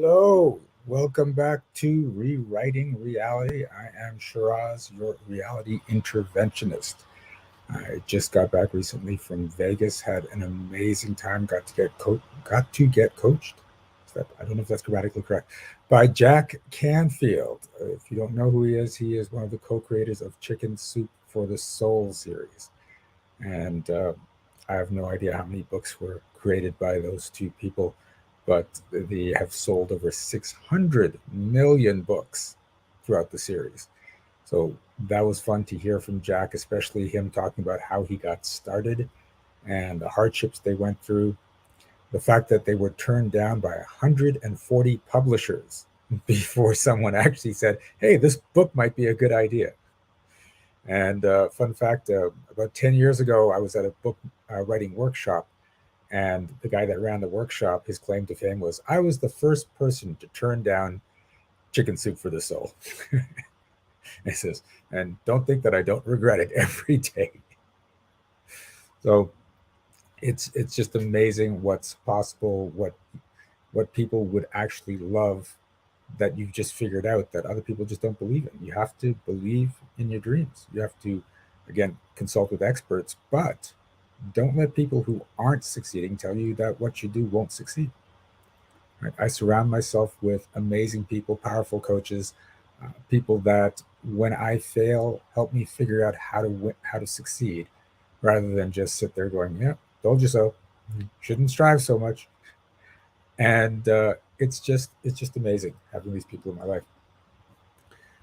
Hello, welcome back to Rewriting Reality. I am Shiraz, your reality interventionist. I just got back recently from Vegas, had an amazing time, got to get coached. I don't know if that's grammatically correct, by Jack Canfield. If you don't know who he is one of the co-creators of Chicken Soup for the Soul series. And I have no idea how many books were created by those two people, but they have sold over 600 million books throughout the series. So that was fun to hear from Jack, especially him talking about how he got started and the hardships they went through. The fact that they were turned down by 140 publishers before someone actually said, hey, this book might be a good idea. And fun fact, about 10 years ago, I was at a book writing workshop, and the guy that ran the workshop, his claim to fame was, I was the first person to turn down Chicken Soup for the Soul. He says, and don't think that I don't regret it every day. So it's just amazing what's possible, what people would actually love that you've just figured out that other people just don't believe in. You have to believe in your dreams. You have to, again, consult with experts, but don't let people who aren't succeeding tell you that what you do won't succeed. Right? I surround myself with amazing people, powerful coaches, people that when I fail, help me figure out how to succeed, rather than just sit there going, "Yeah, told you so. Shouldn't strive so much." And it's just amazing having these people in my life.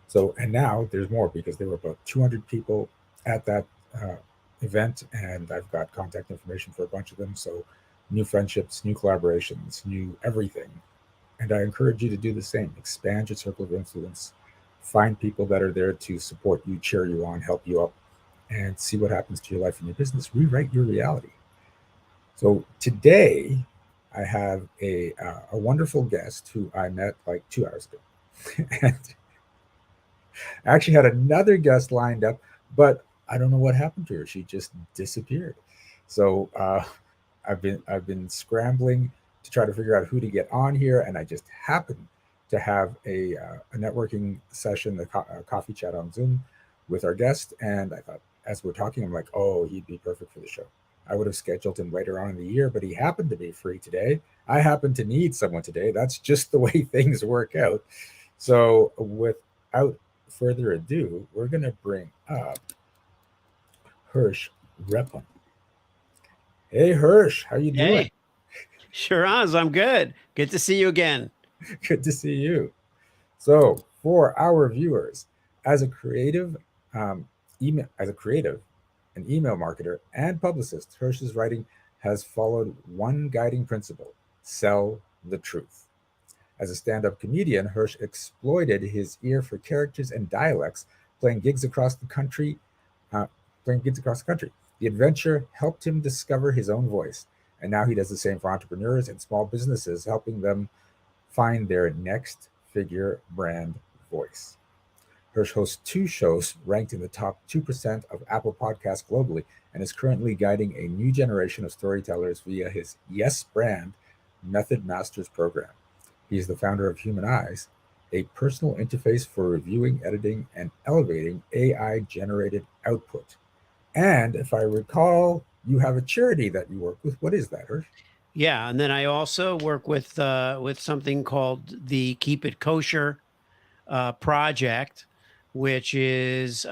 So, and now there's more because there were about 200 people at that uh, event, and I've got contact information for a bunch of them. So, new friendships, new collaborations, new everything. And I encourage you to do the same. Expand your circle of influence. Find people that are there to support you, cheer you on, help you up, and see what happens to your life and your business. Rewrite your reality. So today, I have a wonderful guest who I met like 2 hours ago, and I actually had another guest lined up, but I don't know what happened to her. She just disappeared. So I've been scrambling to try to figure out who to get on here, and I just happened to have a networking session, a coffee chat on Zoom with our guest, and I thought as we're talking, I'm like, oh, he'd be perfect for the show. I would have scheduled him later on in the year, but he happened to be free today. I happen to need someone today. That's just the way things work out. So without further ado, we're going to bring up Hersh Rephun. Hey Hersh, how you doing? Hey, Shiraz, I'm good. Good to see you again. Good to see you. So for our viewers, as a creative, um, an email marketer and publicist, Hersh's writing has followed one guiding principle: sell the truth. As a stand-up comedian, Hersh exploited his ear for characters and dialects, playing gigs across the country. Uh, playing gigs across the country. The adventure helped him discover his own voice, and now he does the same for entrepreneurs and small businesses, helping them find their next figure brand voice. Hersh hosts two shows ranked in the top 2% of Apple Podcasts globally and is currently guiding a new generation of storytellers via his Yes brand MethodMasters program. He is the founder of HumanEyes, a personal interface for reviewing, editing, and elevating AI generated output. And if I recall, you have a charity that you work with. What is that, Hersh? Yeah, and then I also work with something called the Keep It Kosher project, which is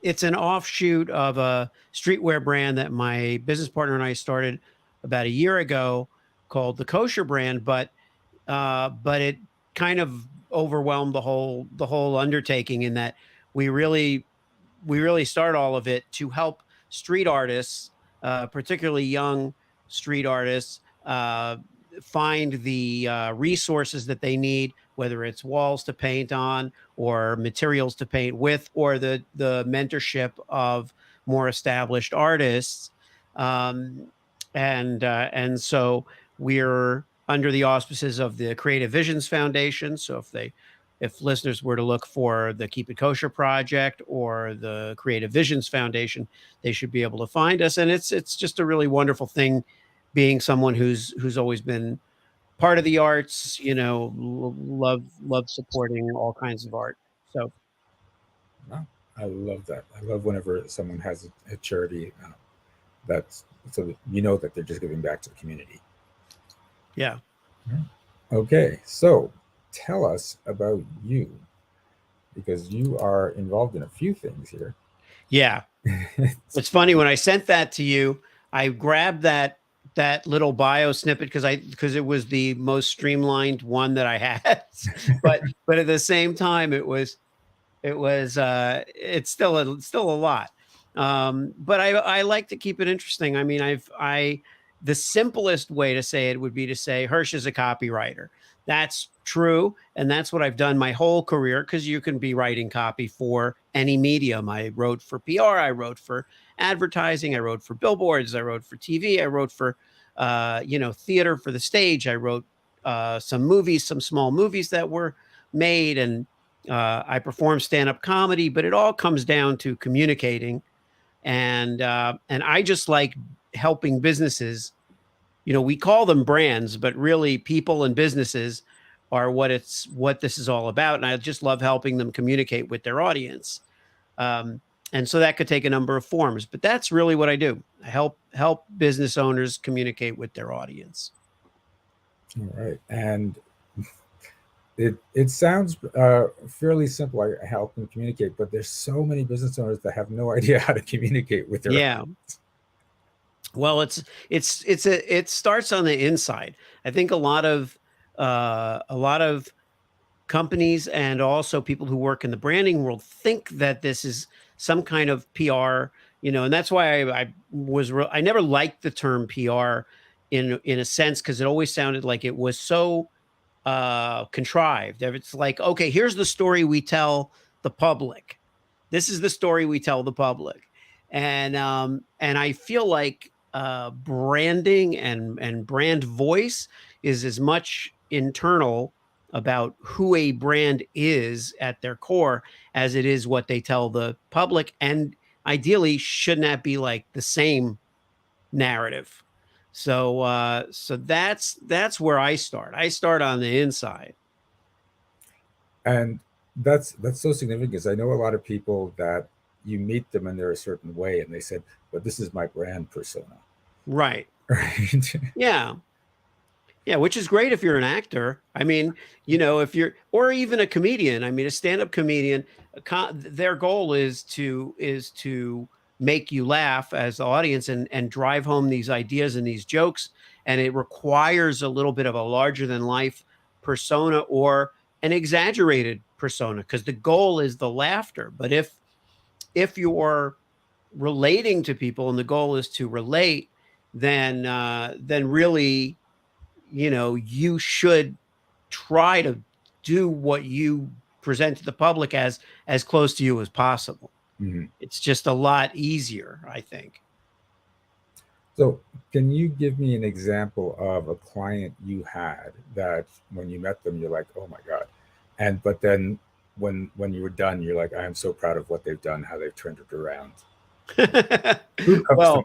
it's an offshoot of a streetwear brand that my business partner and I started about a year ago called the Kosher brand, but it kind of overwhelmed the whole undertaking in that we really we really start all of it to help street artists, particularly young street artists, find the resources that they need, whether it's walls to paint on or materials to paint with, or the mentorship of more established artists. Um, and so we're under the auspices of the Creative Visions Foundation. So if listeners were to look for the Keep It Kosher project or the Creative Visions Foundation, they should be able to find us. And it's just a really wonderful thing, being someone who's always been part of the arts, love supporting all kinds of art. So Wow, I love that. I love whenever someone has a charity that's so that you know that they're just giving back to the community. yeah. Okay, so tell us about you because you are involved in a few things here. Yeah. It's funny when I sent that to you, I grabbed that little bio snippet because it was the most streamlined one that I had. But at the same time, it's still a lot. But I like to keep it interesting. I mean, the simplest way to say it would be to say Hersh is a copywriter. That's true, and that's what I've done my whole career, because you can be writing copy for any medium. I wrote for PR, I wrote for advertising, I wrote for billboards, I wrote for TV, I wrote for theater, for the stage. I wrote some small movies that were made, and I perform stand-up comedy. But it all comes down to communicating, and I just like helping businesses. We call them brands, but really people and businesses are what this is all about. And I just love helping them communicate with their audience. And so that could take a number of forms, but that's really what I do. I help business owners communicate with their audience. All right, and it sounds fairly simple. I help them communicate, but there's so many business owners that have no idea how to communicate with their Yeah. Well, it starts on the inside. I think a lot of companies and also people who work in the branding world think that this is some kind of PR, and that's why I never liked the term PR in a sense, because it always sounded like it was so contrived. It's like, okay, here's the story we tell the public. This is the story we tell the public. And I feel like branding and brand voice is as much internal about who a brand is at their core as it is what they tell the public. And ideally, shouldn't that be like the same narrative? So that's where I start. I start on the inside. And that's so significant because I know a lot of people that you meet them and they're a certain way, and they said, "But this is my brand persona." Right. Right. Yeah. Yeah, which is great if you're an actor. I mean, if you're, or even a comedian. I mean, a stand-up comedian, their goal is to make you laugh as the audience, and drive home these ideas and these jokes. And it requires a little bit of a larger than life persona, or an exaggerated persona, because the goal is the laughter. But if you're relating to people and the goal is to relate, then really, you should try to do what you present to the public as close to you as possible. Mhm. It's just a lot easier, I think. So, can you give me an example of a client you had that when you met them, you're like, "Oh my God," and but then when you were done, you're like, "I am so proud of what they've done, how they've turned it around." Who comes to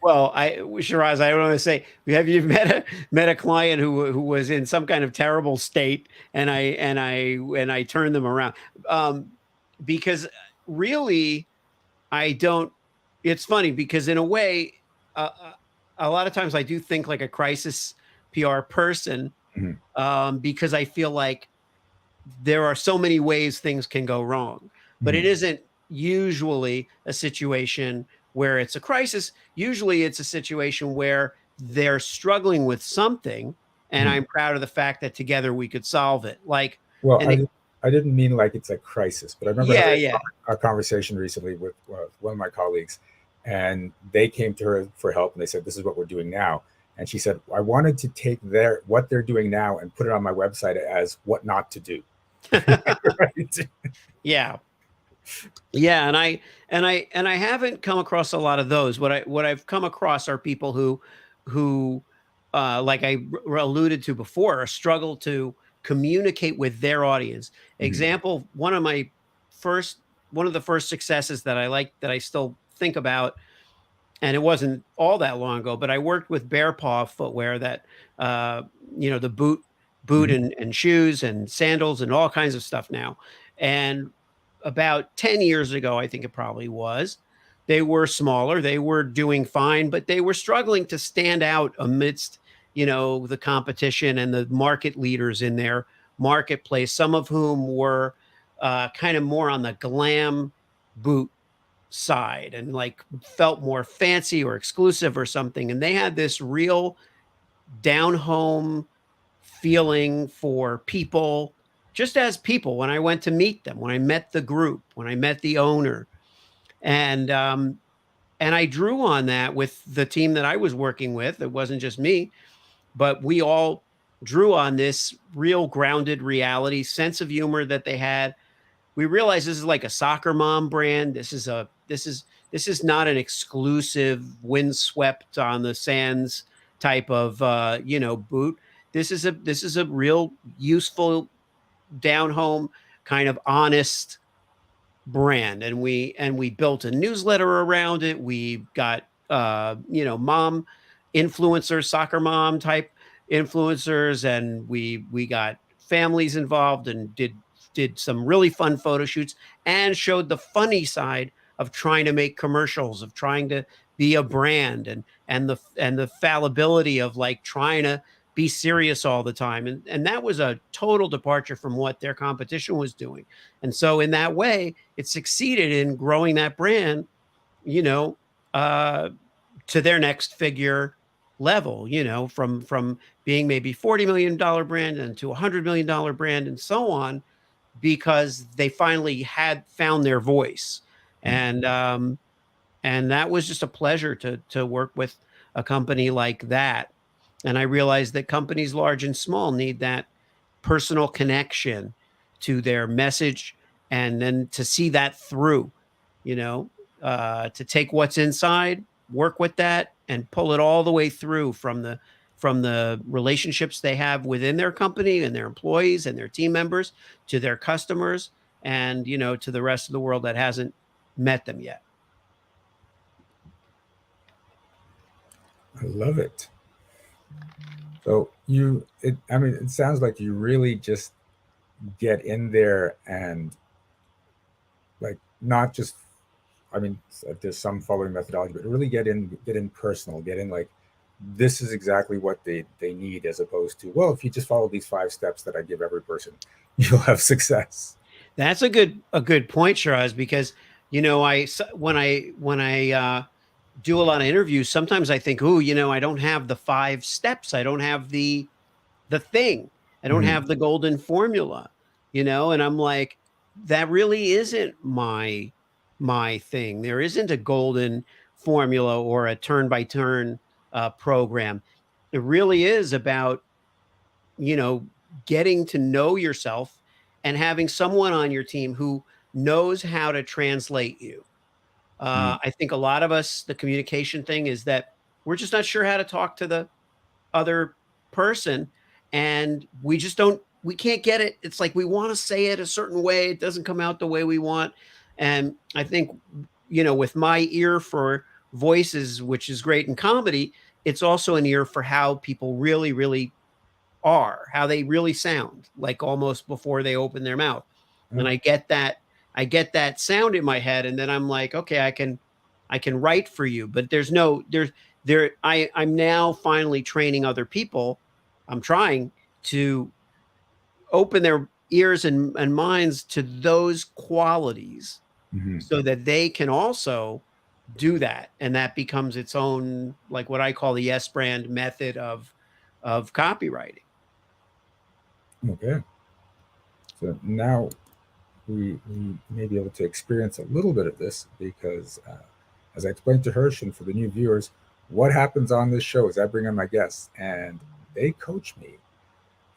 Well, Shiraz, I don't want to say, have you met a client who was in some kind of terrible state, and I turned them around? Because really, I don't. It's funny because in a way, a lot of times I do think like a crisis PR person, Mhm. because I feel like there are so many ways things can go wrong, but it Mhm. isn't usually a situation where it's a crisis. Usually it's a situation where they're struggling with something, and Mhm. I'm proud of the fact that together we could solve it. Like, Well, and I didn't mean like it's a crisis, but I remember yeah, having yeah. a conversation recently with one of my colleagues, and they came to her for help, and they said, "This is what we're doing now." And she said, "I wanted to take what they're doing now and put it on my website as what not to do." Right? Yeah. Yeah, and I haven't come across a lot of those. What I've come across are people who like I alluded to before, struggle to communicate with their audience. Mhm. Example, first one of the first successes that I like, that I still think about, and it wasn't all that long ago, but I worked with Bear Paw Footwear, that the boot and shoes and sandals and all kinds of stuff now. And about 10 years ago, I think it probably was, they were smaller, they were doing fine, but they were struggling to stand out amidst, the competition and the market leaders in their marketplace, some of whom were kind of more on the glam boot side and like felt more fancy or exclusive or something. And they had this real down home feeling for people, just as people. When I went to meet them, when I met the group, when I met the owner, and I drew on that with the team that I was working with. It wasn't just me, but we all drew on this real grounded reality, sense of humor that they had. We realized this is like a soccer mom brand. This is not an exclusive windswept on the sands type of boot. This is a real useful down home kind of honest brand, and we built a newsletter around it. We got mom influencers, soccer mom type influencers, and we got families involved and did some really fun photo shoots and showed the funny side of trying to make commercials, of trying to be a brand, and the fallibility of like trying to be serious all the time. And that was a total departure from what their competition was doing. And so in that way, it succeeded in growing that brand, you know, uh, to their next figure level, from being maybe $40 million brand and to $100 million brand and so on, because they finally had found their voice. And that was just a pleasure to work with a company like that. And I realized that companies large and small need that personal connection to their message, and then to see that through, you know, to take what's inside, work with that, and pull it all the way through from the relationships they have within their company and their employees and their team members to their customers, and to the rest of the world that hasn't met them yet. I love it. So it sounds like you really just get in there and like not just, there's some following methodology, but really get in personal, get in like, this is exactly what they need, as opposed to, well, if you just follow these 5 steps that I give every person, you'll have success. That's a good point, Shiraz, because when I do a lot of interviews, sometimes I think, oh, I don't have the 5 steps. I don't have the thing. I don't have the golden formula, and I'm like, that really isn't my thing. There isn't a golden formula or a turn by turn program. It really is about, you know, getting to know yourself and having someone on your team who knows how to translate you. I think a lot of us, the communication thing is that we're just not sure how to talk to the other person, and we can't get it. It's like we want to say it a certain way, it doesn't come out the way we want. And I think, with my ear for voices, which is great in comedy, it's also an ear for how people really, really are, how they really sound, like almost before they open their mouth. And I get that sound in my head, and then I'm like, okay, I can write for you, but I'm now finally training other people. I'm trying to open their ears and minds to those qualities so that they can also do that. And that becomes its own, like what I call the yes brand method of copywriting. Okay. So now we may be able to experience a little bit of this because, as I explained to Hersh and for the new viewers, what happens on this show is I bring on my guests and they coach me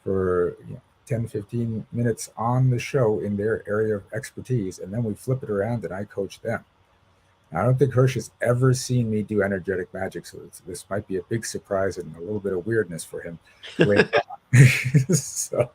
for 10, 15 minutes on the show in their area of expertise, and then we flip it around and I coach them. Now, I don't think Hersh has ever seen me do energetic magic, so this might be a big surprise and a little bit of weirdness for him. So.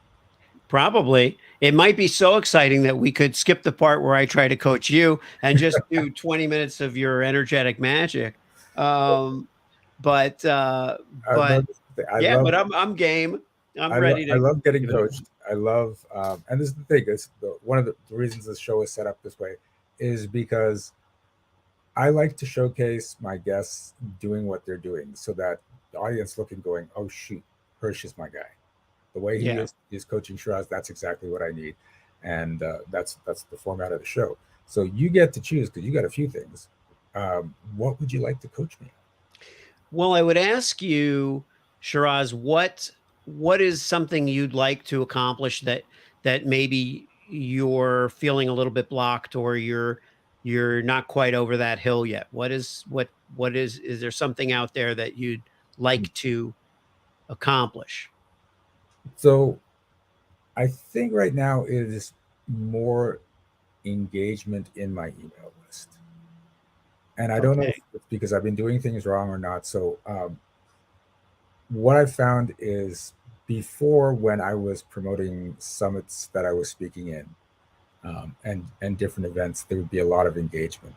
Probably. It might be so exciting that we could skip the part where I try to coach you and just do 20 minutes of your energetic magic. But No, I Yeah, love but I'm game. I'm ready I to love getting give it a go. coached. I love, and this is the thing. Is one of the reasons this show is set up this way is because I like to showcase my guests doing what they're doing, so that the audience looking, going, "Oh shoot, Hersh is my guy." The way he Yeah. is coaching Shiraz, that's exactly what I need, and that's the format of the show. So you get to choose because you got a few things. What would you like to coach me? Well, I would ask you, Shiraz, what is something you'd like to accomplish that maybe you're feeling a little bit blocked, or you're not quite over that hill yet? What is there something out there that you'd On? like to accomplish? So I think right now it is more engagement in my email list. And I don't know if Okay. it's because I've been doing things wrong or not. So, what I found is before, when I was promoting summits that I was speaking in, and different events, there would be a lot of engagement.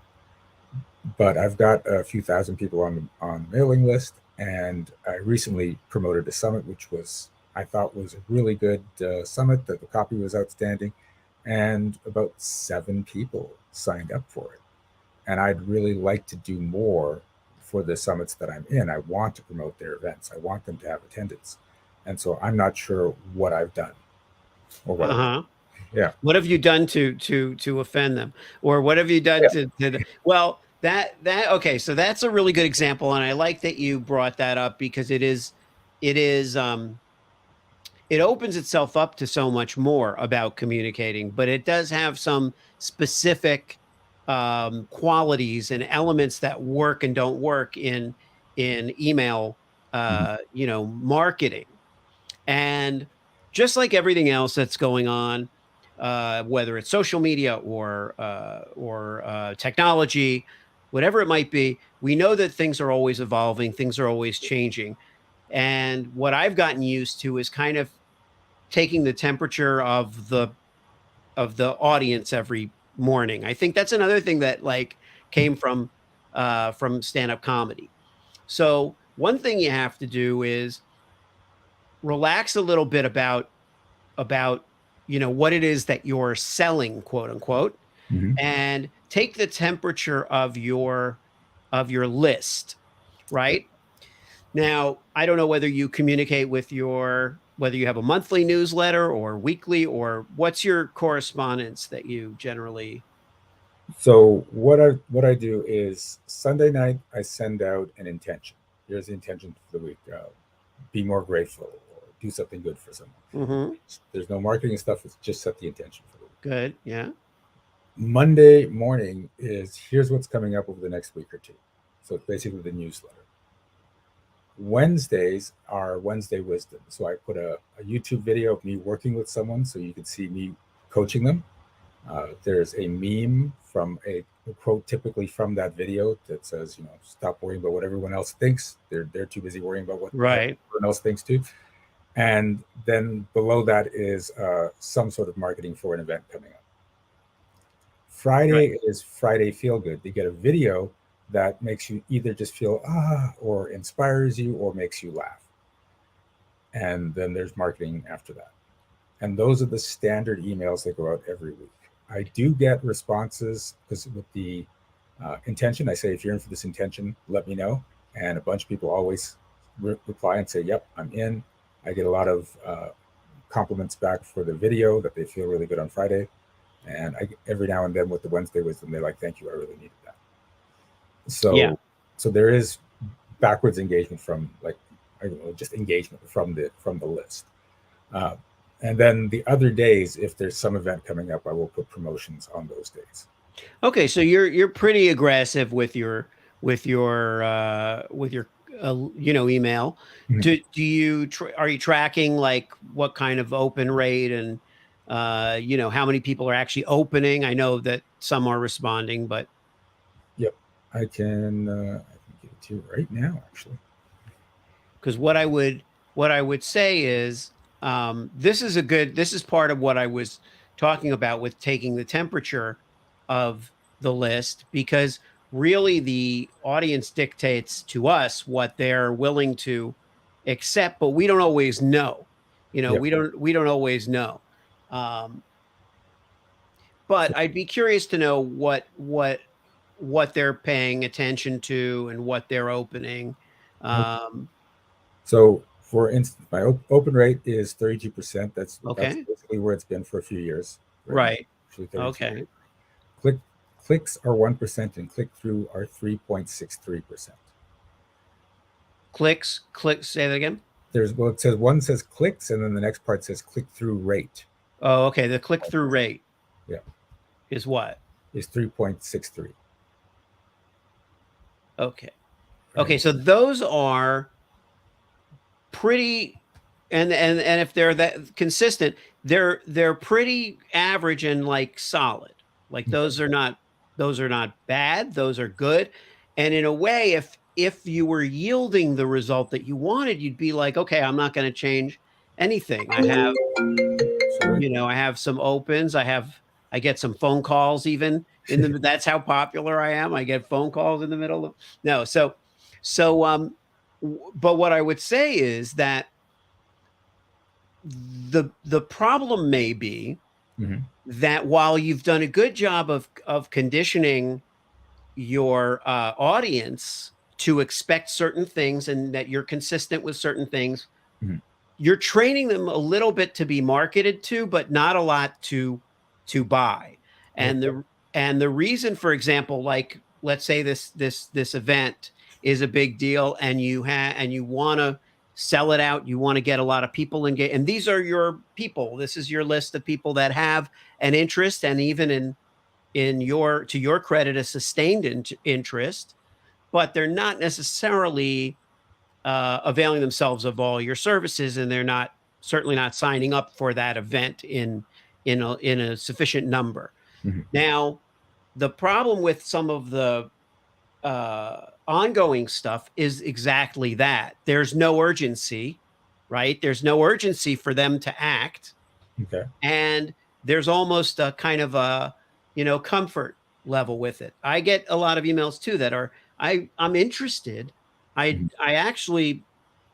But I've got a few thousand people on the mailing list, and I recently promoted a summit, which was, I thought, was a really good summit. That the copy was outstanding, and about 7 people signed up for it. And I'd really like to do more for the summits that I'm in. I want to promote their events. I want them to have attendance, and so I'm not sure what I've done or what I've done. Uh-huh. Yeah, What have you done to offend them? Or what have you done yeah. to well, that okay, so that's a really good example, and I like that you brought that up because it is, it opens itself up to so much more about communicating, but it does have some specific, qualities and elements that work and don't work in email, Mhm. marketing. And just like everything else that's going on, whether it's social media or technology, whatever it might be, we know that things are always evolving, things are always changing. And what I've gotten used to is kind of taking the temperature of the audience every morning. I think that's another thing that like came from stand-up comedy. So one thing you have to do is relax a little bit about what it is that you're selling, quote unquote, Mhm. and take the temperature of your list, right? Now, I don't know whether you communicate with your whether you have a monthly newsletter or weekly, or what's your correspondence that you generally. So what I do is Sunday night I send out an intention. Here's the intention for the week: be more grateful, or do something good for someone. Mhm. There's no marketing stuff. It's just set the intention for the week. Good, yeah. Monday morning is, here's what's coming up over the next week or two. So it's basically the newsletter. Wednesdays are Wednesday wisdom. So I put a YouTube video of me working with someone, so you can see me coaching them. There's a meme from a quote typically from that video that says, stop worrying about what everyone else thinks. They're too busy worrying about what Right. everyone else thinks too. And then below that is some sort of marketing for an event coming up. Right. Friday is Friday Feel Good. You get a video that makes you either just feel or inspires you or makes you laugh. And then there's marketing after that. And those are the standard emails that go out every week. I do get responses because with the intention, I say, if you're in for this intention, let me know. And a bunch of people always reply and say, yep, I'm in. I get a lot of compliments back for the video that they feel really good on Friday. And every now and then with the Wednesday wisdom, they're like, thank you, I really needed that. Yeah. So there is backwards engagement from, like, I don't know, just engagement from the list. Uh, and then the other days, if there's some event coming up, I will put promotions on those days. Okay, so you're pretty aggressive with your email. Mhm. Are you tracking like what kind of open rate and how many people are actually opening? I know that some are responding, but Yep, I can give it to you right now, actually. because what I would say is this is part of what I was talking about with taking the temperature of the list, because really the audience dictates to us what they're willing to accept, but we don't always know. Yeah. We don't always know. But I'd be curious to know what they're paying attention to and what they're opening. Um, So, for instance, my open rate is 32%. That's okay, basically where it's been for a few years. Right now, right, actually 32. okay. Click clicks are 1% and click through are 3.63%. Clicks. Say that again. It says one says clicks, and then the next part says click through rate. Oh, okay. The click through rate Yeah, is what? is 3.63. Okay. Right. Okay. So those are pretty, and if they're that consistent, they're pretty average and like solid. Like Okay. those are not bad. Those are good. And in a way, if you were yielding the result that you wanted, you'd be like, okay, I'm not going to change anything. Sorry. I have some opens. I get some phone calls even in the that's how popular I am. I get phone calls in the middle of no. But what I would say is that the problem may be Mhm. that while you've done a good job of conditioning your audience to expect certain things and that you're consistent with certain things, Mhm. you're training them a little bit to be marketed to, but not a lot to buy. And Okay. the reason, for example, like let's say this event is a big deal, and you want to sell it out, you want to get a lot of people engaged, and these are your people. This is your list of people that have an interest, and even in your to your credit, a sustained interest, but they're not necessarily availing themselves of all your services, and they're not certainly not signing up for that event in a sufficient number. Mhm. Now, the problem with some of the ongoing stuff is exactly that. There's no urgency, right? There's no urgency for them to act, Okay. and there's almost a kind of a comfort level with it. I get a lot of emails too that are I'm interested. I Mhm. I actually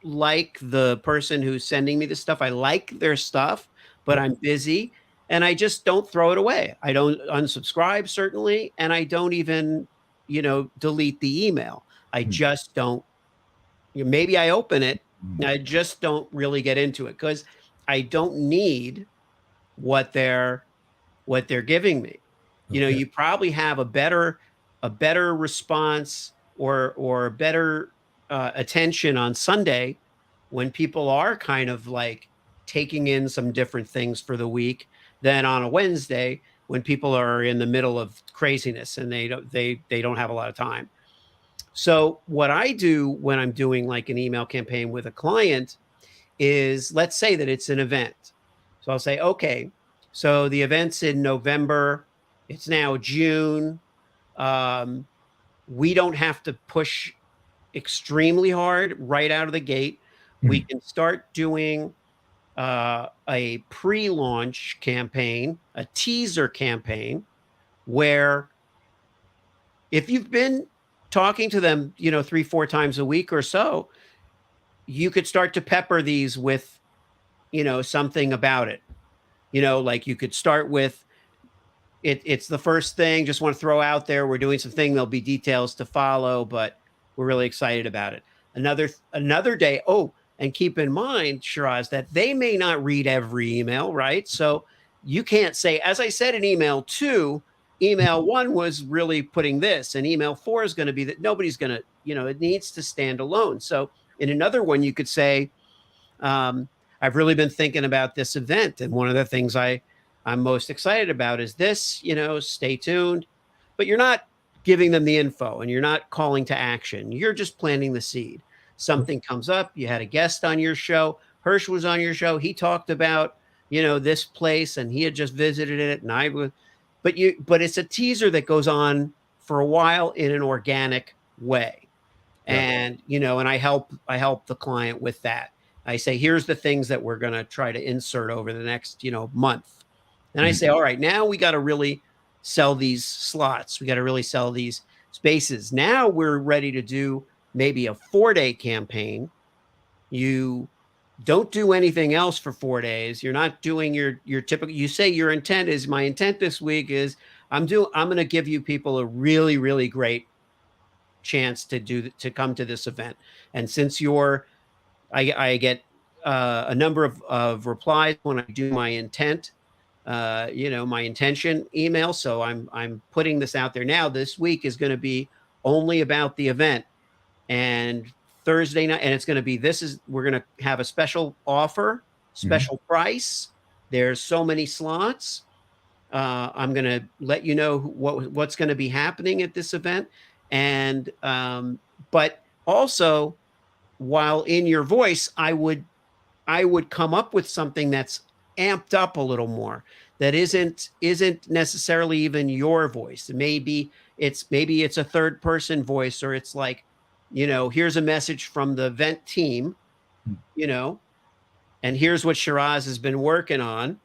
like the person who's sending me the stuff. I like their stuff, but Yep. I'm busy and I just don't throw it away. I don't unsubscribe certainly, and I don't even delete the email. I Mhm. just don't. Maybe I open it. Mhm. I just don't really get into it because I don't need what they're giving me. Okay. You probably have a better response or better attention on Sunday when people are kind of like taking in some different things for the week than on a Wednesday when people are in the middle of craziness and they don't have a lot of time. So what I do when I'm doing like an email campaign with a client is, let's say that it's an event. So I'll say, okay, so the event's in November. It's now June. Um, we don't have to push extremely hard right out of the gate. We Mhm. can start doing a pre launch campaign, a teaser campaign, where if you've been talking to them, 3, 4 times a week or so, you could start to pepper these with, something about it. Like you could start with it's the first thing, just want to throw out there. We're doing something, there'll be details to follow, but we're really excited about it. Another day. Oh, and keep in mind, Shiraz, that they may not read every email, right? So you can't say, as I said in email 2, email 1 was really putting this, and email 4 is going to be that nobody's going to, it needs to stand alone. So in another one, you could say, I've really been thinking about this event, and one of the things I'm most excited about is this. Stay tuned. But you're not giving them the info, and you're not calling to action. You're just planting the seed. Something comes up. You had a guest on your show. Hersh was on your show. He talked about this place, and he had just visited it, and I was. But it's a teaser that goes on for a while in an organic way, Yeah. and I help the client with that. I say, here's the things that we're going to try to insert over the next month, and I Mhm. say, all right, now we got to really sell these slots, we got to really sell these spaces. Now we're ready to do maybe a 4-day campaign, You don't do anything else for 4 days. You're not doing your typical. You say your intent is, my intent this week is I'm going to give you people a really, really great chance to come to this event. And since I get a number of replies when I do my intent, my intention email. So I'm putting this out there now. This week is going to be only about the event, and Thursday night, and it's going to be, we're going to have a special offer, Mhm. special price. There's so many slots. I'm going to let you know what's going to be happening at this event. And, but also, while in your voice, I would come up with something that's amped up a little more, that isn't necessarily even your voice. Maybe it's a third person voice, or it's like, here's a message from the event team, Mm. you know, and here's what Shiraz has been working on.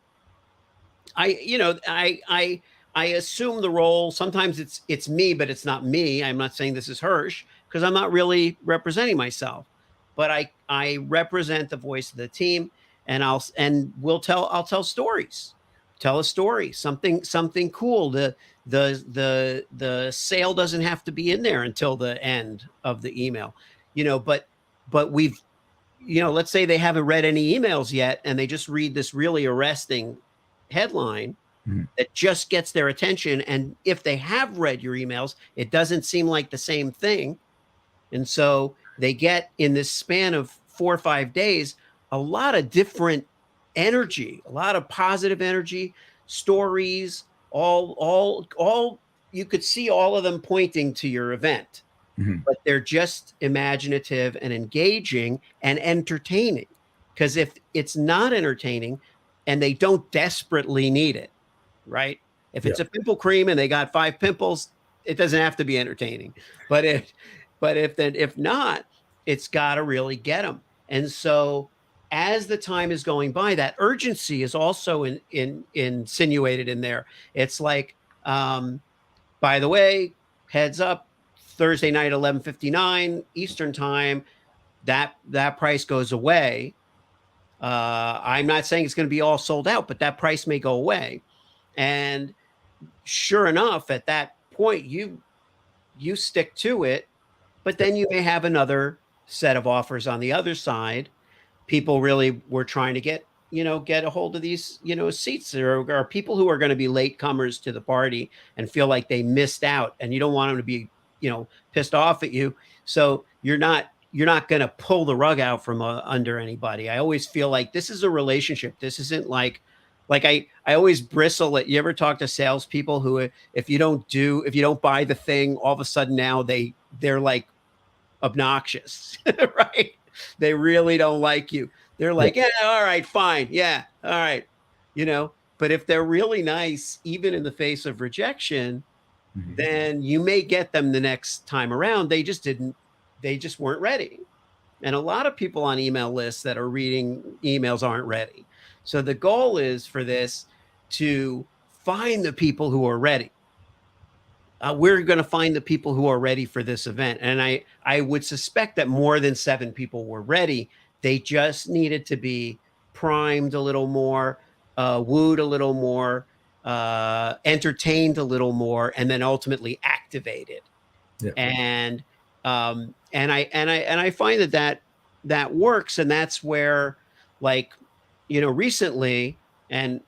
I assume the role. Sometimes it's me, but it's not me. I'm not saying this is Hersh, because I'm not really representing myself, but I represent the voice of the team, and I'll tell stories. Tell a story, something cool. The sale doesn't have to be in there until the end of the email, but let's say they haven't read any emails yet, and they just read this really arresting headline Mhm. that just gets their attention. And if they have read your emails, it doesn't seem like the same thing. And so they get, in this span of 4 or 5 days, a lot of different energy, a lot of positive energy, stories, all you could see all of them pointing to your event, Mhm. but they're just imaginative and engaging and entertaining. Because if it's not entertaining, and they don't desperately need it, right? If Yeah. it's a pimple cream and they got 5 pimples, it doesn't have to be entertaining. But if not, it's got to really get them. And so, as the time is going by, that urgency is also insinuated in there. It's like, um, by the way, heads up, Thursday night, 11:59 Eastern time, that price goes away. I'm not saying it's going to be all sold out, but that price may go away. And sure enough, at that point, you stick to it, but Yeah. then you may have another set of offers on the other side. People really were trying to get a hold of these, seats. There are people who are going to be latecomers to the party and feel like they missed out, and you don't want them to be, pissed off at you. So you're not going to pull the rug out from under anybody. I always feel like this is a relationship. This isn't like I always bristle at, you ever talk to salespeople who, if you don't buy the thing, all of a sudden now they're like obnoxious, right? They really don't like you. They're Yeah. like, yeah, all right, fine. Yeah, all right. But if they're really nice, even in the face of rejection, Mhm. then you may get them the next time around. They just weren't ready. And a lot of people on email lists that are reading emails aren't ready. So the goal is for this to find the people who are ready. We're going to find the people who are ready for this event. And I would suspect that more than 7 people were ready. They just needed to be primed a little more, wooed a little more, entertained a little more, and then ultimately activated. Yeah. And I find that works. And that's where, like, recently, and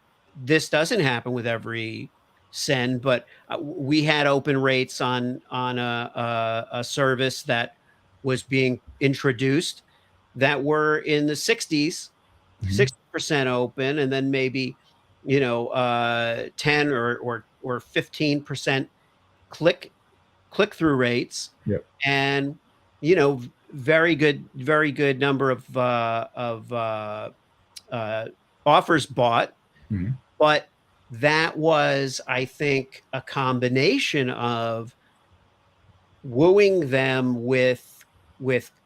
this doesn't happen with every send, but we had open rates on a service that was being introduced, that were in the 60s, Mhm. 60% open, and then maybe 10 or 15% click click through rates, Yeah. and very good number of offers bought. Mhm. But that was, I think, a combination of wooing them with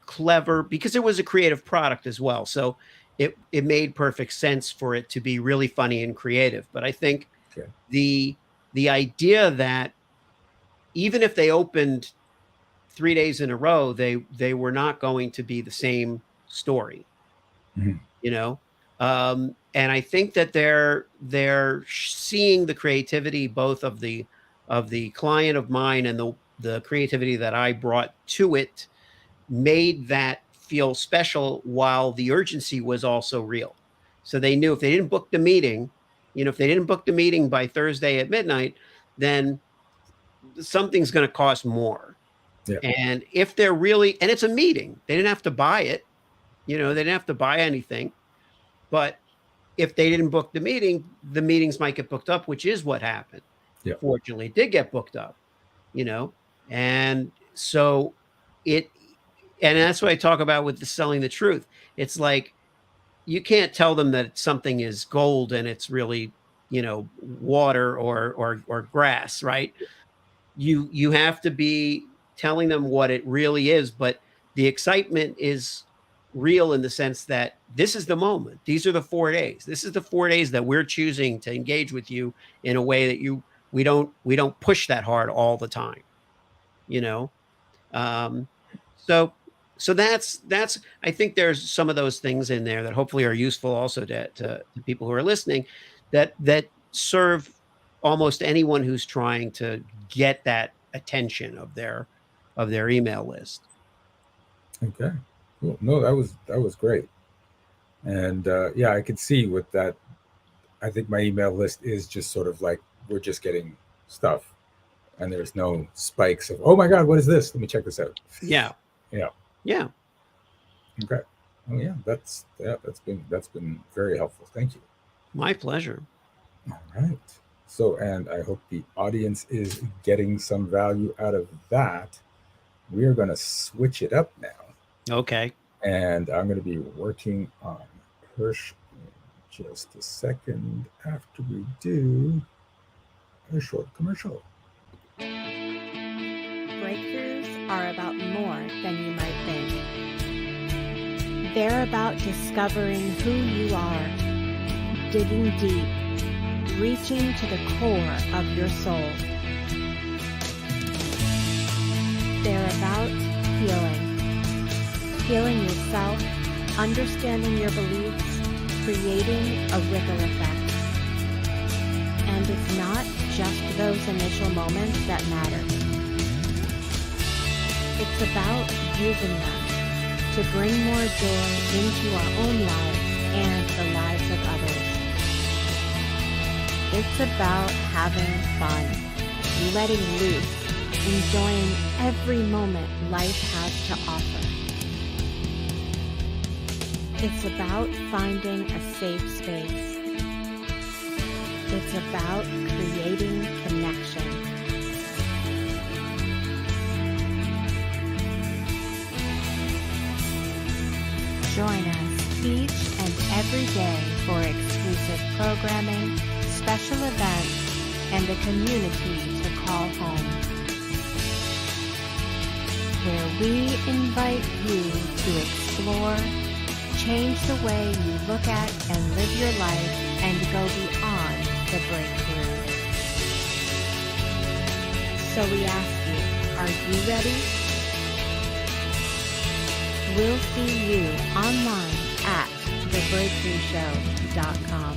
clever, because it was a creative product as well. So it made perfect sense for it to be really funny and creative. But I think Okay. the idea that even if they opened 3 days in a row, they were not going to be the same story. Mhm. You know, and I think that they're seeing the creativity both of the client of mine and the creativity that I brought to it made that feel special while the urgency was also real. So they knew if they didn't book the meeting, if they didn't book the meeting by Thursday at midnight, then something's going to cost more. Yeah. And if they're really, and it's a meeting, they didn't have to buy it, they didn't have to buy anything. But if they didn't book the meeting, the meetings might get booked up, which is what happened. Yeah. Fortunately, it did get booked up, and so it, and that's what I talk about with the selling the truth. It's like you can't tell them that something is gold and it's really, water or grass, right? You have to be telling them what it really is, but the excitement is real in the sense that this is the moment. These are the 4 days. This is the 4 days that we're choosing to engage with you in a way that we don't push that hard all the time, you know? Um, so so that's I think there's some of those things in there that hopefully are useful also to people who are listening that serve almost anyone who's trying to get that attention of their email list. Okay. Cool. No, that was great. And yeah, I could see with that. I think my email list is just sort of like we're just getting stuff, and there's no spikes of, oh my god, what is this? Let me check this out. Yeah. Yeah. Yeah. Okay. Oh yeah, that's been very helpful. Thank you. My pleasure. All right. So, and I hope the audience is getting some value out of that. We are going to switch it up now, Okay. and I'm going to be working on Hersh in just a second after we do a short commercial. Breakthroughs are about more than you might think. They're about discovering who you are, digging deep, reaching to the core of your soul. They're about healing yourself, understanding your beliefs, creating a ripple effect. And it's not just those initial moments that matter. It's about using them to bring more joy into our own lives and the lives of others. It's about having fun, letting loose, enjoying every moment life has to offer. It's about finding a safe space. It's about creating connection. Join us each and every day for exclusive programming, special events, and a community to call home, where we invite you to explore, change the way you look at and live your life, and go beyond the breakthrough. So we ask you, are you ready? We'll see you online at thebreakthroughshow.com.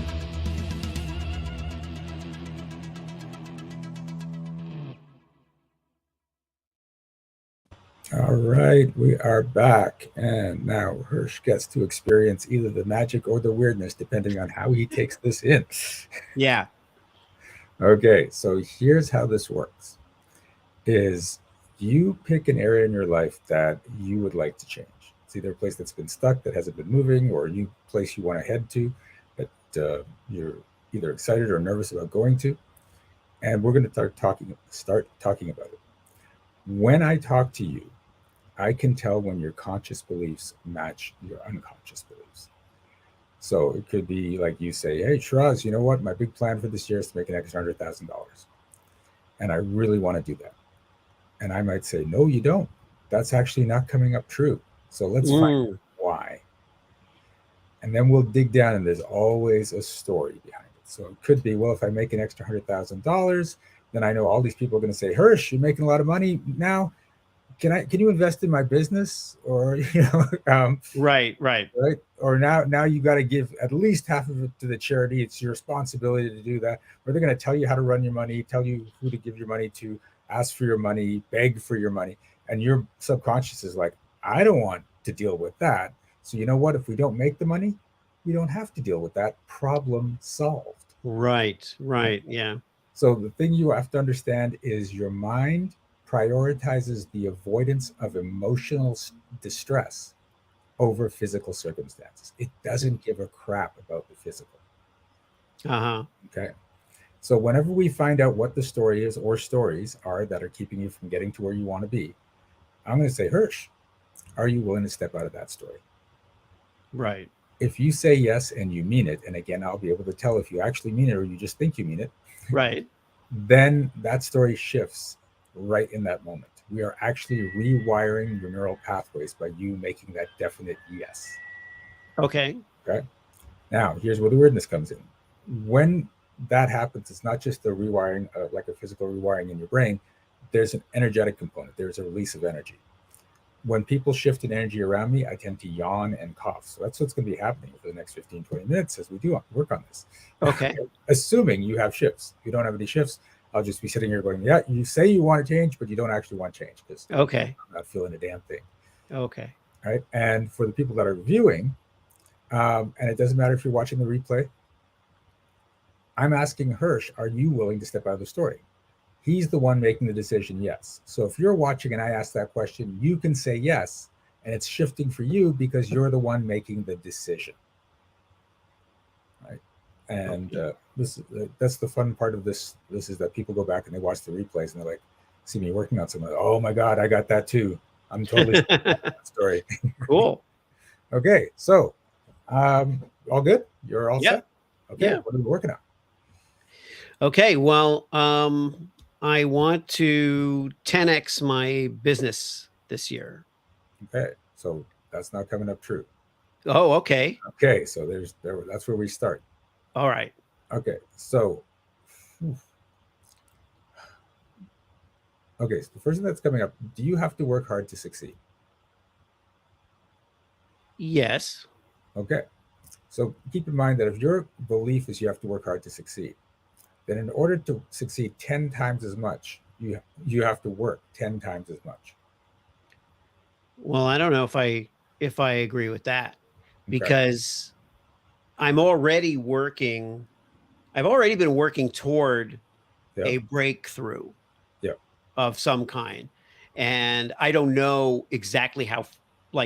All right, we are back, and now Hersh gets to experience either the magic or the weirdness, depending on how he takes this in. Yeah. Okay, so here's how this works: is you pick an area in your life that you would like to change. It's either a place that's been stuck that hasn't been moving, or a new place you want to head to that you're either excited or nervous about going to. And we're going to start talking about it. When I talk to you, I can tell when your conscious beliefs match your unconscious beliefs. So it could be like you say, hey, Shiraz, you know what? My big plan for this year is to make an extra $100,000. And I really want to do that. And I might say, no, you don't. That's actually not coming up true. So let's find out why. And then we'll dig down, and there's always a story behind it. So it could be, well, if I make an extra $100,000, then I know all these people are going to say, Hersh, you're making a lot of money now. can you invest in my business? Or, Right. right? Or now you got to give at least half of it to the charity. It's your responsibility to do that. Or they're going to tell you how to run your money, tell you who to give your money to, ask for your money, beg for your money. And your subconscious is like, I don't want to deal with that. So you know what? If we don't make the money, we don't have to deal with that. Problem solved. Right. Yeah. So the thing you have to understand is your mind prioritizes the avoidance of emotional distress over physical circumstances. It doesn't give a crap about the physical. Okay. So whenever we find out what the story is or stories are that are keeping you from getting to where you want to be, I'm going to say, Hersh, are you willing to step out of that story? Right. If you say yes and you mean it, and again, I'll be able to tell if you actually mean it or you just think you mean it, Right. then that story shifts right in that moment. We are actually rewiring your neural pathways by you making that definite yes. Okay. Okay. Now, here's where the weirdness comes in. When that happens, it's not just the rewiring, like a physical rewiring in your brain. There's an energetic component. There's a release of energy. When people shift in energy around me, I tend to yawn and cough. So that's what's going to be happening for the next 15, 20 minutes as we do work on this. Okay. Assuming you have shifts. If you don't have any shifts, I'll just be sitting here going, yeah, you say you want to change, but you don't actually want change because Okay. I'm not feeling a damn thing. Okay. Right. And for the people that are viewing, and it doesn't matter if you're watching the replay, I'm asking Hersh, are you willing to step out of the story? He's the one making the decision, yes. So if you're watching and I ask that question, you can say yes, and it's shifting for you because you're the one making the decision. Right. And that's the fun part of this. This is that people go back and they watch the replays and they're like, see me working on something. Oh my God, I got that too. I'm totally that story. Cool. Okay. So all good? You're all set? Okay. Yeah. What are we working on? Okay. Well, I want to 10x my business this year. Okay. So that's not coming up true. Oh, okay. Okay. So that's where we start. All right. Okay. So, okay. So the first thing that's coming up, do you have to work hard to succeed? Yes. Okay. So keep in mind that if your belief is you have to work hard to succeed, then in order to succeed 10 times as much, you have to work 10 times as much. Well, I don't know if I agree with that, because I'm already working. I've already been working toward a breakthrough of some kind. And I don't know exactly how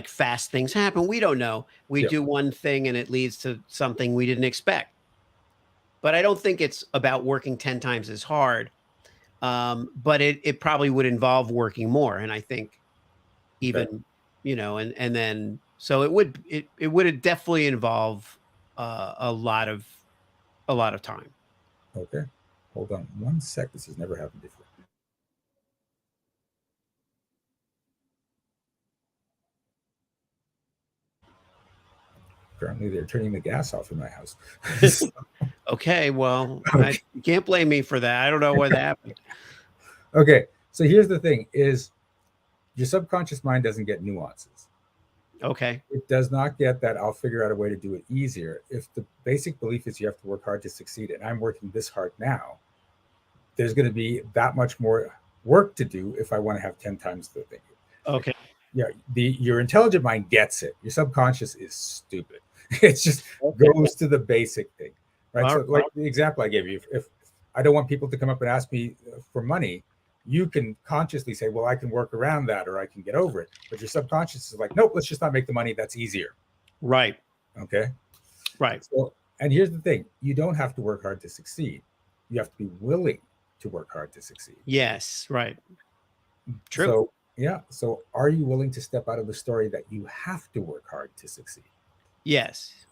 fast things happen. We don't know. We do one thing and it leads to something we didn't expect. But I don't think it's about working 10 times as hard. But it probably would involve working more. And I think even, and then, so it would definitely involve a lot of time. Okay. Hold on 1 sec. This has never happened before. Currently, they're turning the gas off in my house. Okay, well, you can't blame me for that. I don't know what happened. Okay, so here's the thing: is your subconscious mind doesn't get nuances. Okay, it does not get that. I'll figure out a way to do it easier. If the basic belief is you have to work hard to succeed, and I'm working this hard now, there's going to be that much more work to do if I want to have 10 times the thing. Okay. Yeah, your intelligent mind gets it. Your subconscious is stupid. It just goes to the basic thing, right? So like the example I gave you, if I don't want people to come up and ask me for money, you can consciously say, well, I can work around that or I can get over it. But your subconscious is like, nope, let's just not make the money. That's easier. Right. Okay. Right. So, and here's the thing. You don't have to work hard to succeed. You have to be willing to work hard to succeed. Yes. Right. True. So, yeah. So are you willing to step out of the story that you have to work hard to succeed? Yes.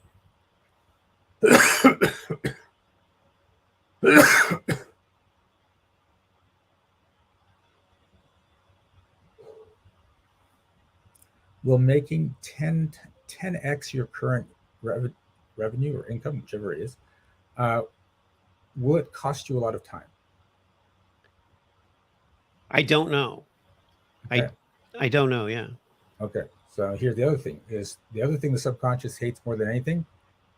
Will making 10x your current revenue or income, whichever it is, will it cost you a lot of time? I don't know. Okay. I don't know. Yeah. Okay. So here's the other thing: the subconscious hates more than anything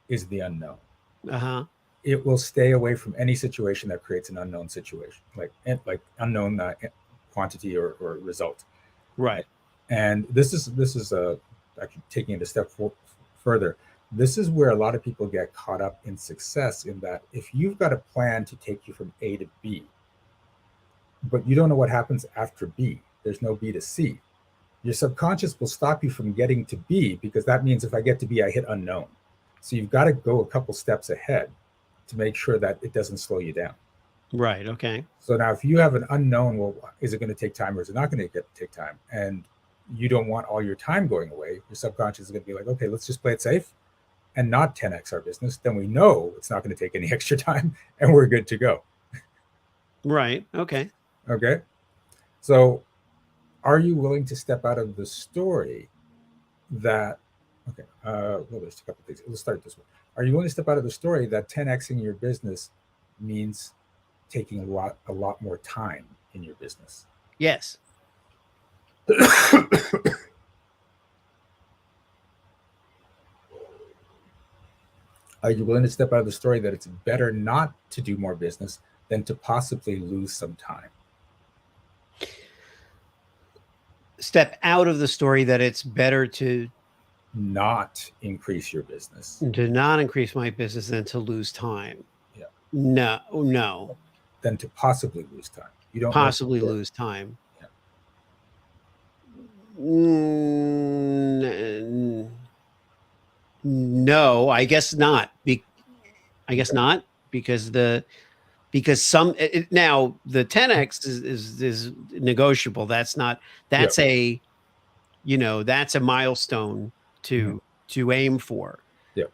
is the unknown. Uh-huh. It will stay away from any situation that creates an unknown situation, like unknown quantity or result. Right. And this is actually taking it a step further. This is where a lot of people get caught up in success, in that if you've got a plan to take you from A to B, but you don't know what happens after B, there's no B to C. Your subconscious will stop you from getting to B, because that means if I get to B, I hit unknown. So you've got to go a couple steps ahead to make sure that it doesn't slow you down. Right. Okay. So now if you have an unknown, well, is it going to take time or is it not going to take time? And you don't want all your time going away. Your subconscious is going to be like, okay, let's just play it safe and not 10x our business. Then we know it's not going to take any extra time and we're good to go. Right. Okay. Okay. So are you willing to step out of the story that, okay, well, there's a couple of things. Let's start this one. Are you willing to step out of the story that 10xing your business means taking a lot more time in your business? Yes. Are you willing to step out of the story that it's better not to do more business than to possibly lose some time? Step out of the story that it's better to Not increase your business. not increase my business than to lose time. Yeah. No. Than to possibly lose time. You don't Possibly lose time. Yeah. No, I guess not. I guess not, because now the 10x is negotiable. That's a that's a milestone to aim for. Yeah.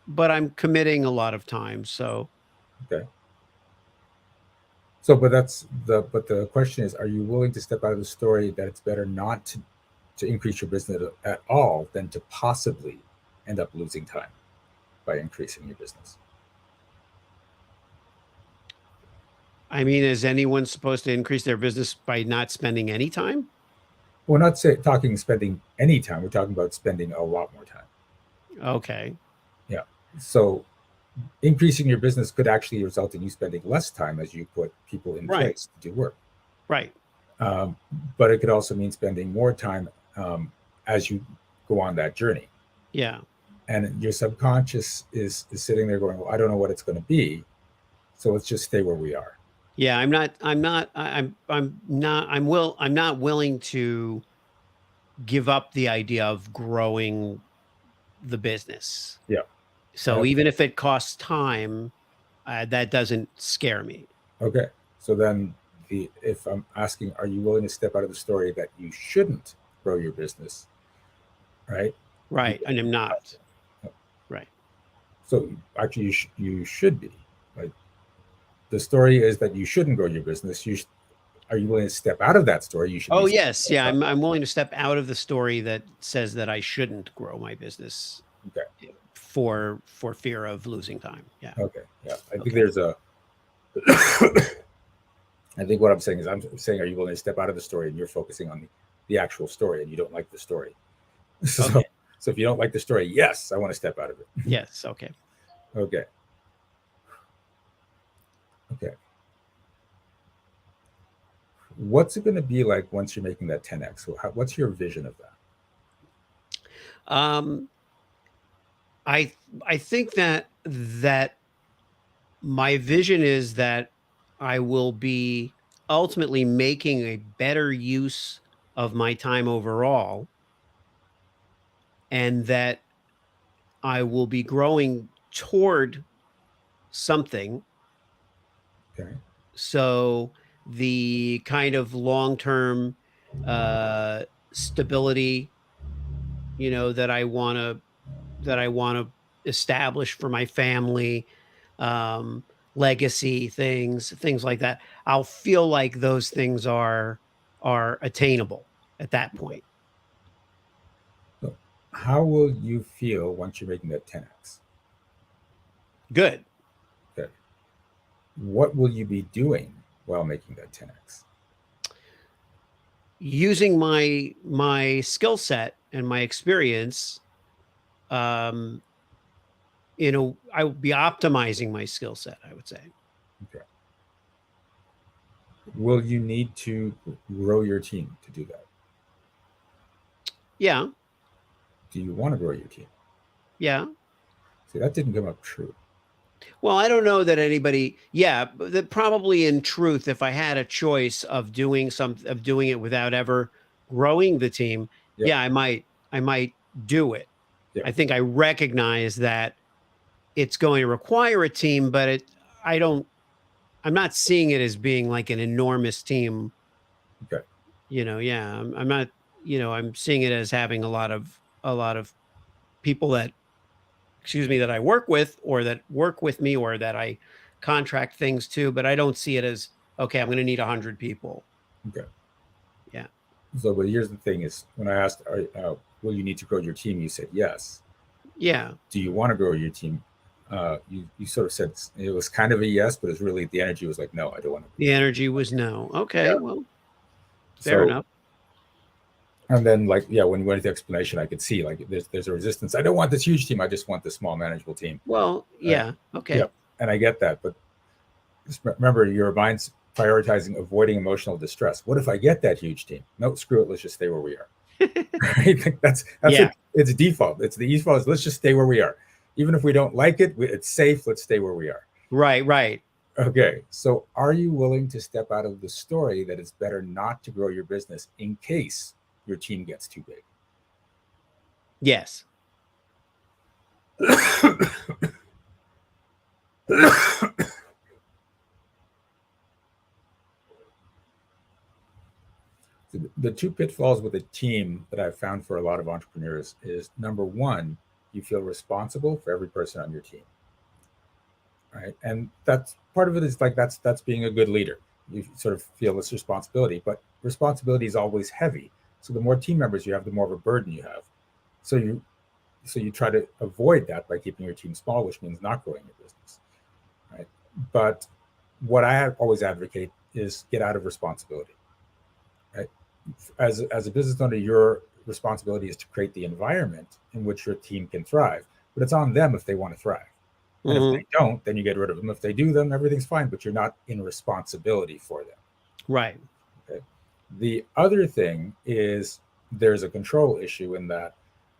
But I'm committing a lot of time. So okay. So, but the question is, are you willing to step out of the story that it's better not to increase your business at all than to possibly end up losing time by increasing your business? I mean, is anyone supposed to increase their business by not spending any time? We're not talking spending any time. We're talking about spending a lot more time. Okay. Yeah. So increasing your business could actually result in you spending less time as you put people in place to do work. Right. But it could also mean spending more time as you go on that journey. Yeah. And your subconscious is sitting there going, well, I don't know what it's going to be, so let's just stay where we are. Yeah, I'm not willing to give up the idea of growing the business. Yeah. So even if it costs time, that doesn't scare me. Okay. So then if I'm asking, are you willing to step out of the story that you shouldn't grow your business? Right. Right. And I'm not. Right. So actually you should be. Like, the story is that you shouldn't grow your business. Are you willing to step out of that story? You should. Oh, yes. Yeah. I'm willing to step out of the story that says that I shouldn't grow my business. Okay. For fear of losing time. Yeah. Okay. Yeah. I think there's a I think what I'm saying is, I'm saying, are you willing to step out of the story and you're focusing on the actual story and you don't like the story? So if you don't like the story, yes, I want to step out of it. Yes. Okay. Okay. Okay. What's it going to be like once you're making that 10x? What's your vision of that? I think that my vision is that I will be ultimately making a better use of my time overall, and that I will be growing toward something. Okay. So the kind of long-term stability, that I want to establish for my family, legacy things like that. I'll feel like those things are attainable at that point. So how will you feel once you're making that 10x? Good. Okay. What will you be doing while making that 10x? Using my skill set and my experience, um, I would be optimizing my skill set, I would say. Okay. Will you need to grow your team to do that? Yeah. Do you want to grow your team? Yeah. See, that didn't come up true. Well, I don't know that anybody, yeah, but that probably in truth, if I had a choice of doing it without ever growing the team, Yep. yeah, I might do it. Yep. I think I recognize that it's going to require a team, but I'm not seeing it as being like an enormous team. Okay. Yeah, I'm not, I'm seeing it as having a lot of people that, excuse me, that I work with or that work with me or that I contract things to, but I don't see it as, okay, I'm going to need 100 people. Okay. Yeah. So, but here's the thing is when I asked, will you need to grow your team? You said yes. Yeah. Do you want to grow your team? You sort of said it was kind of a yes, but it's really the energy was like, no, I don't want to. The energy was no. Okay. Yeah. Well, fair enough. And then when you went into explanation, I could see like there's a resistance. I don't want this huge team. I just want the small manageable team. Well, yeah. Okay. Yeah. And I get that. But just remember, your mind's prioritizing avoiding emotional distress. What if I get that huge team? No, screw it. Let's just stay where we are. Right? That's Yeah. it. It's default. It's the default is let's just stay where we are. Even if we don't like it, it's safe. Let's stay where we are. Right. Okay. So are you willing to step out of the story that it's better not to grow your business in case your team gets too big? Yes. The two pitfalls with a team that I've found for a lot of entrepreneurs is number one, you feel responsible for every person on your team. Right. And that's part of it is like that's being a good leader. You sort of feel this responsibility, but responsibility is always heavy. So the more team members you have, the more of a burden you have. So you try to avoid that by keeping your team small, which means not growing your business. Right. But what I always advocate is get out of responsibility. Right. As a business owner, your responsibility is to create the environment in which your team can thrive. But it's on them if they want to thrive. And if they don't, then you get rid of them. If they do them, everything's fine, but you're not in responsibility for them. Right. Okay. The other thing is there's a control issue in that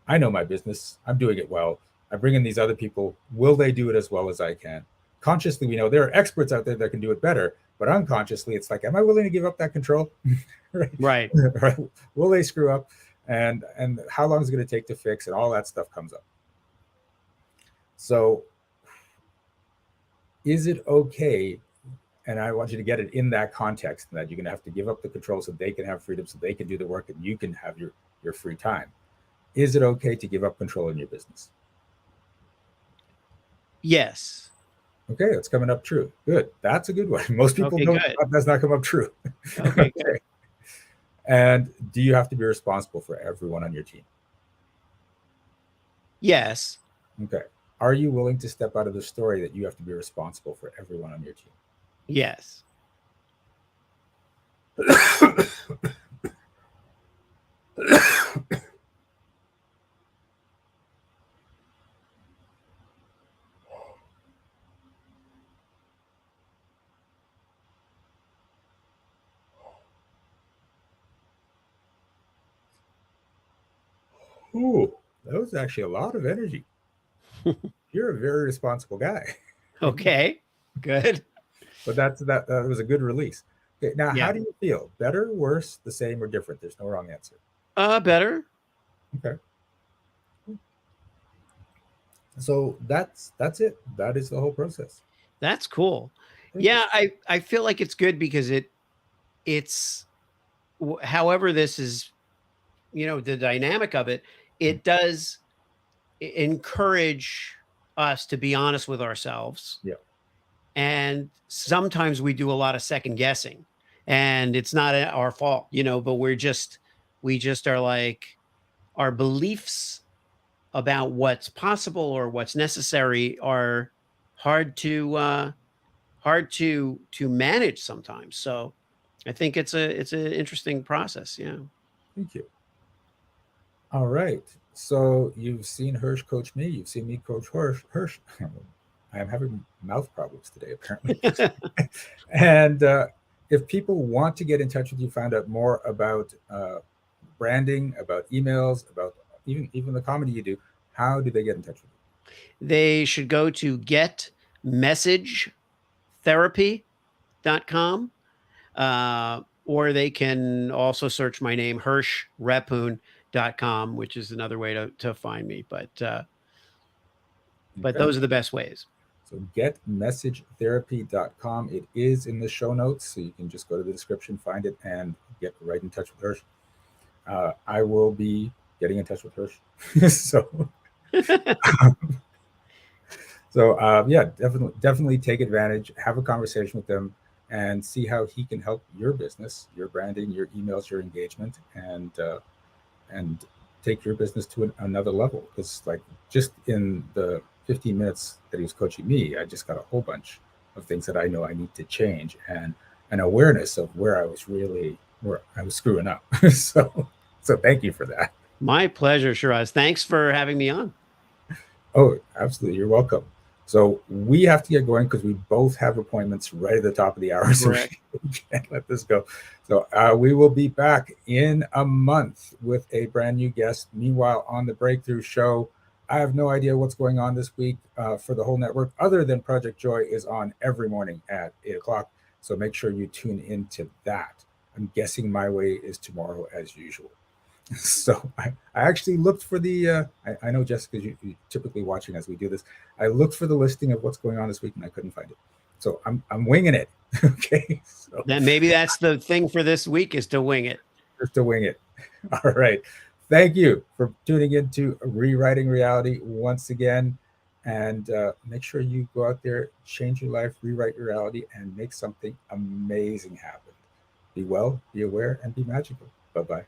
I know my business, I'm doing it well. I bring in these other people. Will they do it as well as I can? Consciously, we know there are experts out there that can do it better, but unconsciously, it's like, am I willing to give up that control? Right. Will they screw up? And how long is it going to take to fix? And all that stuff comes up. So is it okay? And I want you to get it in that context that you're going to have to give up the control so they can have freedom, so they can do the work and you can have your free time. Is it okay to give up control in your business? Yes. Okay, it's coming up true. Good. That's a good one. Most people don't. That's not come up true. Okay, good. And do you have to be responsible for everyone on your team? Yes. Okay. Are you willing to step out of the story that you have to be responsible for everyone on your team? Yes. Ooh, that was actually a lot of energy. You're a very responsible guy. Okay, good. But that was a good release. Okay, now Yeah. how do you feel? Better, worse, the same, or different? There's no wrong answer. Better. Okay. So that's it. That is the whole process. That's cool. Yeah, I feel like it's good because it's however this is, the dynamic of it does encourage us to be honest with ourselves. Yeah. And sometimes we do a lot of second guessing and it's not our fault, but we just are like our beliefs about what's possible or what's necessary are hard to to manage sometimes. So I think it's an interesting process. Yeah. Thank you. All right. So you've seen Hersh coach me. You've seen me coach Hersh. I am having mouth problems today, apparently. And if people want to get in touch with you, find out more about branding, about emails, about even the comedy you do, how do they get in touch with you? They should go to getmessagetherapy.com. Or they can also search my name, Rephun.com, which is another way to find me. But Okay. those are the best ways. So getmessagetherapy.com. It is in the show notes, so you can just go to the description, find it, and get right in touch with Hersh. I will be getting in touch with Hersh. Yeah, definitely take advantage, have a conversation with them, and see how he can help your business, your branding, your emails, your engagement, and take your business to another level. Because like just in the 15 minutes that he was coaching me, I just got a whole bunch of things that I know I need to change, and an awareness of where I was screwing up. so thank you for that. My pleasure, Shiraz. Thanks for having me on. Oh, absolutely. You're welcome. So we have to get going because we both have appointments right at the top of the hour. So we can't let this go. So we will be back in a month with a brand new guest. Meanwhile, on the Breakthrough Show, I have no idea what's going on this week for the whole network, other than Project Joy is on every morning at 8 o'clock. So make sure you tune into that. I'm guessing my way is tomorrow as usual. So I actually looked for the, I know Jessica, you're typically watching as we do this. I looked for the listing of what's going on this week and I couldn't find it. So I'm winging it. Okay. So then maybe that's the thing for this week, is to wing it. Just to wing it. All right. Thank you for tuning into Rewriting Reality once again. And make sure you go out there, change your life, rewrite your reality, and make something amazing happen. Be well, be aware, and be magical. Bye-bye.